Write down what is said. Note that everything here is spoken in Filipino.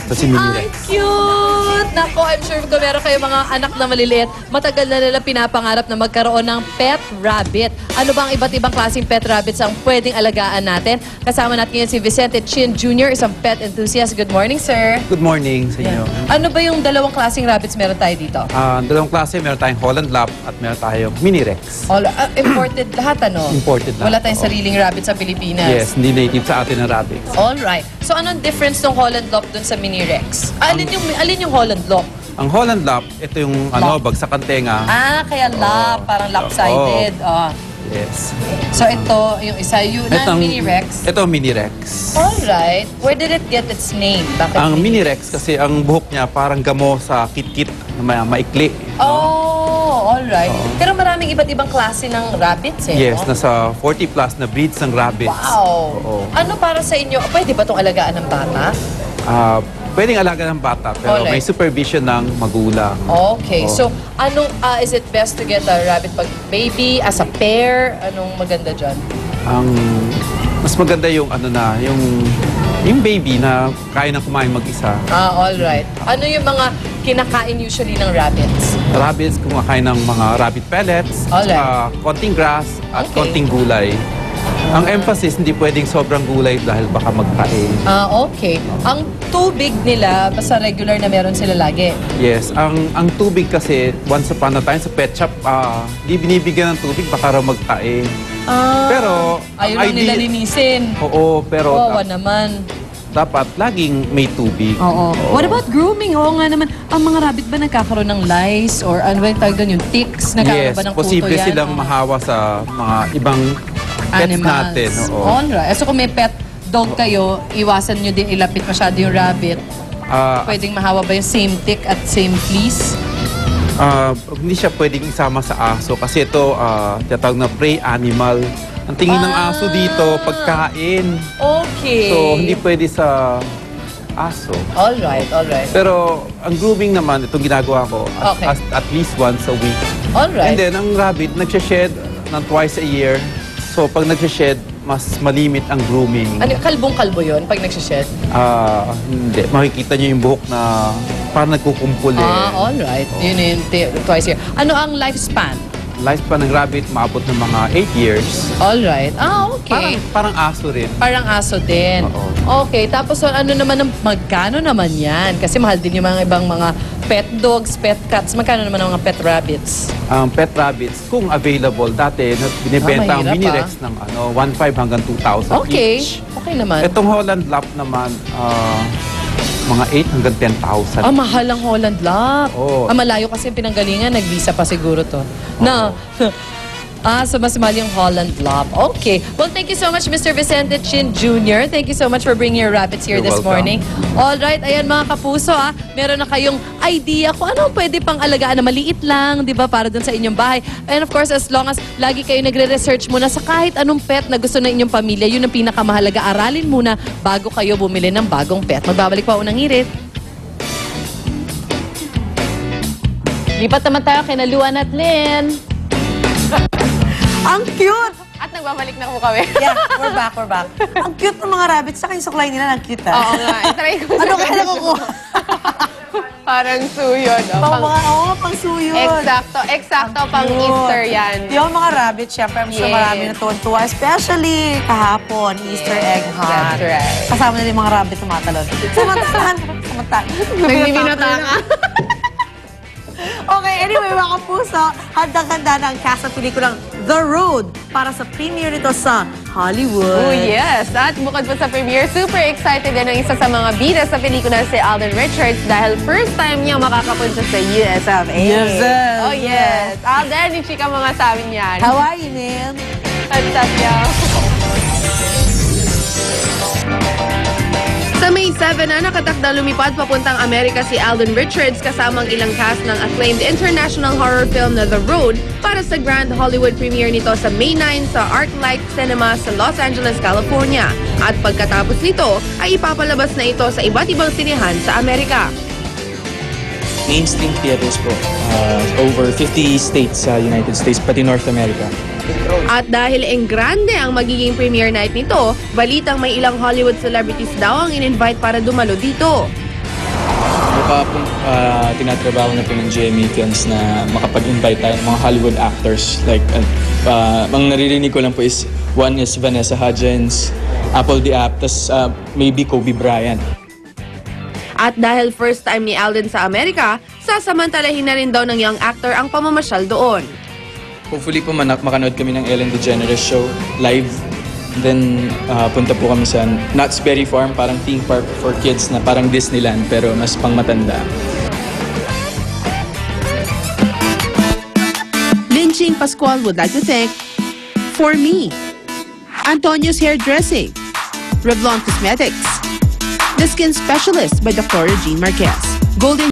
Ito si Mini Ay, Rex. cute! Nako, I'm sure kung meron kayo mga anak na maliliit, matagal na nila pinapangarap na magkaroon ng pet rabbit. Ano ba ang iba't ibang klaseng pet rabbits ang pwedeng alagaan natin? Kasama natin ngayon si Vicente Chin Jr., isang pet enthusiast. Good morning, sir. Good morning sa inyo. Ano ba yung dalawang klaseng rabbits meron tayo dito? Dalawang klase, meron tayong Holland Lap at meron tayong Mini Rex. All, imported lahat, ano? Imported lahat, Wala tayong oo. sariling rabbit sa Pilipinas. Yes, hindi native sa atin ng rabbits. Alright. So, anong difference ng Holland Lop dun sa Mini Rex? Alin yung Holland Lop? Ang Holland Lap, ito yung bagsakan tenga. Kaya lap, parang lopsided. Yes. So, ito, yung isa, yung Mini Rex. Ito ang Mini Rex. Alright. Where did it get its name? Bakit Ang Mini Rex kasi ang buhok niya parang gamo sa kitkit na maikli. Oh, alright. Pero maraming iba't ibang klase ng rabbits eh, Yes, no? nasa 40 plus na breeds ng rabbits. Wow. Oo. Ano para sa inyo? Pwede ba itong alagaan ng bata? Pwedeng alaga ng bata pero Alright. may supervision ng magulang. Okay. So, anong, is it best to get a rabbit pag baby, as a pair? Anong maganda dyan? Ang mas maganda yung yung baby na kaya na kumain mag-isa. Alright. Ano yung mga kinakain usually ng rabbits? Rabbits kumakain ng mga rabbit pellets, Alright. konting grass at Okay. konting gulay. Ang emphasis, hindi pwedeng sobrang gulay dahil baka magkain. Okay. Ang tubig nila, basta regular na meron sila lagi. Yes, ang tubig kasi, once upon a time sa pet shop, di binibigyan ng tubig, baka raw magkain. Pero, ayaw lang nila linisin. Oo, pero Kawawa naman. dapat laging may tubig. Oo. What about grooming? Oo nga naman. Ang mga rabbit ba nagkakaroon ng lice? Or ano ba yung tawag doon? Yung ticks? Nagkakaroon Yes, ba ng kuto posible yan? silang mahawa sa mga ibang pets Animals. natin. Oo. Alright. So kung may pet dog kayo, iwasan nyo din ilapit masyado yung rabbit. Pwedeng mahawa ba yung same tick at same fleas? Hindi siya pwedeng isama sa aso kasi ito tinatawag na prey animal. Ang tingin ng aso dito, pagkain. Okay. So, hindi pwede sa aso. Alright, alright. Pero, ang grooming naman, itong ginagawa ko Okay. at least once a week. Alright. And then, ang rabbit, nagsha-shed ng twice a year. So, pag nagsha-shed, mas malimit ang grooming. Ano, kalbong-kalbo yun pag nagsished? Hindi. Makikita niyo yung buhok na parang nagkukumpul eh. Alright. Yun yung twice a year. Ano ang lifespan? Lifespan ng rabbit, maabot ng mga 8 years. Alright. Okay. Parang aso rin. Parang aso din. Oo. Okay. Tapos ano naman, magkano naman yan? Kasi mahal din yung mga ibang mga pet dogs, pet cats. Magkano naman ang mga pet rabbits? Ang pet rabbits, kung available, dati binibenta ang mahirap, Mini Rex ng 1,500 hanggang 2,000 Okay. each. Okay naman. Itong Holland Lap naman, mga 8 hanggang 10,000. Mahal ang Holland Lap. Oo. Malayo kasi yung pinanggalingan. Nag-visa pa siguro to. Na, so mas mahal yung Holland Lap. Okay. Well, thank you so much, Mr. Vicente Chin Jr. Thank you so much for bringing your rabbits here You're this welcome. morning. Alright, ayan mga kapuso, meron na kayong idea kung ano pwede pang alagaan na maliit lang, di ba, para dun sa inyong bahay. And of course, as long as lagi kayo nagre-research muna sa kahit anong pet na gusto ng inyong pamilya, yun ang pinakamahalaga. Aralin muna bago kayo bumili ng bagong pet. Magbabalik pa unang hirit. Lipat naman tayo kay Naluan at Lynn. Ang cute! At nagbabalik na po kami. Yeah, we're back. Ang cute ng mga rabbits, saka yung suklay nila, ang cute Oo nga, itry ko. Ano kaya nakukuha? Parang suyo, no? Pang suyo. Eksakto pang Easter yan. Yung mga rabbits, syempre, I'm sure Yes. marami natuwa, especially kahapon, Easter egg hunt. That's right. Kasama nila yung mga rabbit tumatalon. Samantahan. Nagbibinata ka. Okay, anyway, mga kapuso, handang-handa na ang cast ng pelikulang The Road para sa premiere nito sa Hollywood. Oh, yes. At bukod pa sa premiere, super excited din ang isa sa mga bida sa pelikula si Alden Richards dahil first time niya makakapunta sa US of A. Yes, sir. Oh, yes. Alden, yung chika mga sa amin yan. How are you, man? What's up, yo? Sa May 7 na nakatakda lumipad papuntang Amerika si Alden Richards kasamang ilang cast ng acclaimed international horror film na The Road para sa Grand Hollywood premiere nito sa May 9 sa ArcLight Cinema sa Los Angeles, California. At pagkatapos nito ay ipapalabas na ito sa iba't ibang sinehan sa Amerika. Mainstream theaters po. Over 50 states sa United States, pati North America. At dahil grande ang magiging premiere night nito, balitang may ilang Hollywood celebrities daw ang in-invite para dumalo dito. tinatrabaho na po ng GMA Films na makapag-invite tayo ng mga Hollywood actors. Like, ang naririnig ko lang po is, one is Vanessa Hudgens, Apple Diab, tas maybe Kobe Bryant. At dahil first time ni Alden sa Amerika, sasamantalahin na rin daw ng young actor ang pamamasyal doon. Hopefully po makanood kami ng Ellen DeGeneres show live. Then punta po kami sa Knott's Berry Farm, parang theme park for kids na parang Disneyland pero mas pang matanda. Lynching Pascual would like to thank For Me, Antonio's Hairdressing, Revlon Cosmetics, The Skin Specialist by Dr. Jean Marquez, Golden